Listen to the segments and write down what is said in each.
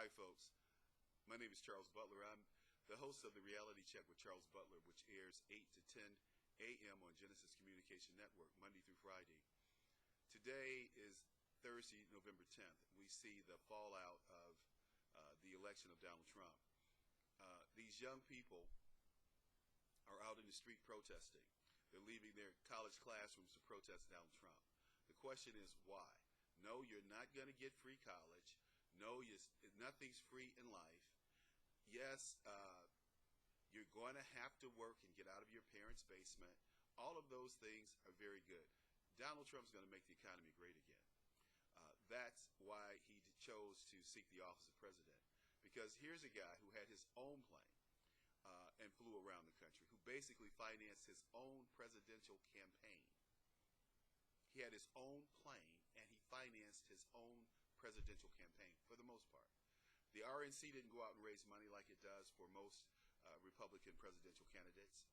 Hi, folks. My name is Charles Butler. I'm the host of the Reality Check with Charles Butler, which airs 8 to 10 a.m. on Genesis Communication Network, Monday through Friday. Today is Thursday, November 10th. We see the fallout of the election of Donald Trump. These young people are out in the street protesting. They're leaving their college classrooms to protest Donald Trump. The question is why? No, you're not going to get free college. No, nothing's free in life. Yes, you're going to have to work and get out of your parents' basement. All of those things are very good. Donald Trump's going to make the economy great again. That's why he chose to seek the office of president. Because here's a guy who had his own plane and flew around the country, who basically financed his own presidential campaign. He had his own plane and he financed his own presidential campaign for the most part. The RNC didn't go out and raise money like it does for most Republican presidential candidates.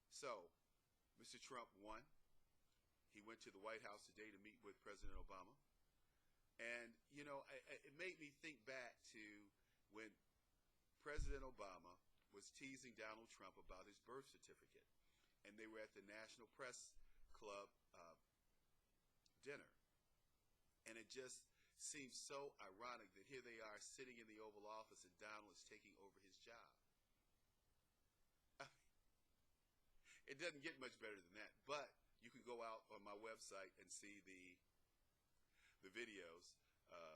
So, Mr. Trump won. He went to the White House today to meet with President Obama. And, you know, it made me think back to when President Obama was teasing Donald Trump about his birth certificate. And they were at the National Press Club dinner. And it just seems so ironic that here they are sitting in the Oval Office and Donald is taking over his job. I mean, it doesn't get much better than that. But you can go out on my website and see the videos.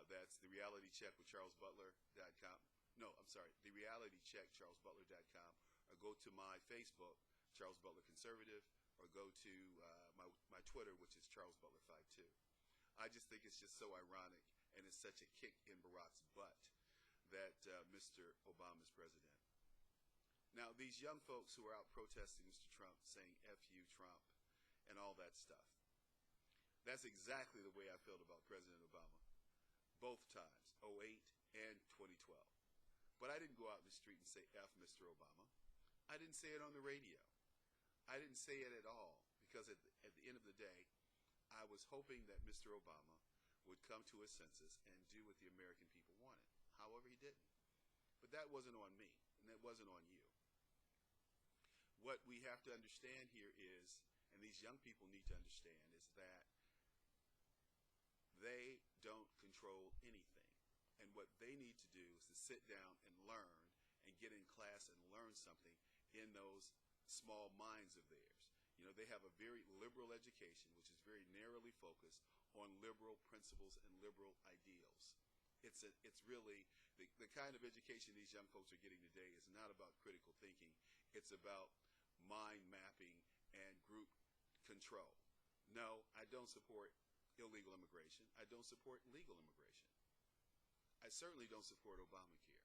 That's the Reality Check with CharlesButler.com. No, I'm sorry, the Reality Check CharlesButler.com, or go to my Facebook, Charles Butler Conservative, or go to my Twitter, which is CharlesButler52. I just think it's just so ironic, and it's such a kick in Barack's butt that Mr. Obama is president. Now, these young folks who are out protesting Mr. Trump, saying F you, Trump, and all that stuff, that's exactly the way I felt about President Obama, both times, 2008 and 2012. But I didn't go out in the street and say F Mr. Obama. I didn't say it on the radio. I didn't say it at all, because at the end of the day, I was hoping that Mr. Obama would come to his senses and do what the American people wanted. However, he didn't. But that wasn't on me, and that wasn't on you. What we have to understand here is, and these young people need to understand, is that they don't control anything. And what they need to do is to sit down and learn and get in class and learn something in those small minds of theirs. You know, they have a very liberal education, which is very narrowly focused on liberal principles and liberal ideals. It's really, the kind of education these young folks are getting today is not about critical thinking. It's about mind mapping and group control. No, I don't support illegal immigration. I don't support legal immigration. I certainly don't support Obamacare.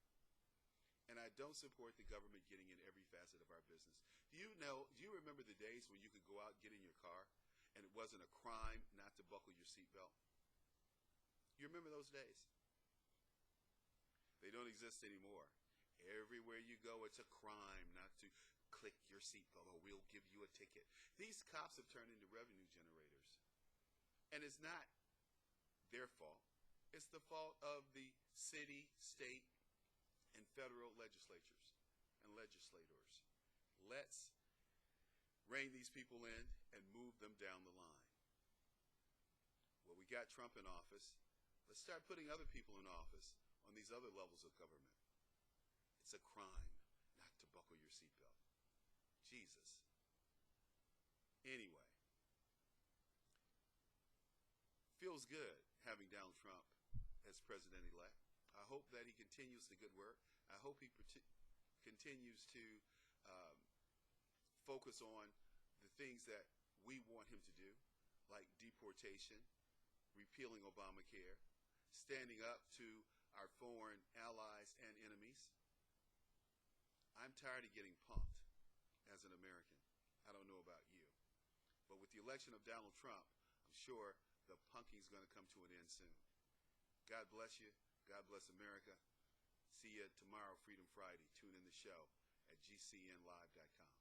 And I don't support the government getting in every facet of our business. Do you remember the days when you could go out, get in your car, and it wasn't a crime not to buckle your seatbelt? You remember those days? They don't exist anymore. Everywhere you go, it's a crime not to click your seatbelt, or we'll give you a ticket. These cops have turned into revenue generators. And it's not their fault. It's the fault of the city, state, and federal legislatures and legislators. Let's rein these people in and move them down the line. Well, we got Trump in office. Let's start putting other people in office on these other levels of government. It's a crime not to buckle your seatbelt. Jesus. Anyway, feels good having Donald Trump as president-elect. I hope that he continues the good work. I hope he continues to focus on the things that we want him to do, like deportation, repealing Obamacare, standing up to our foreign allies and enemies. I'm tired of getting punked as an American. I don't know about you. But with the election of Donald Trump, I'm sure the punking is going to come to an end soon. God bless you. God bless America. See you tomorrow, Freedom Friday. Tune in the show at gcnlive.com.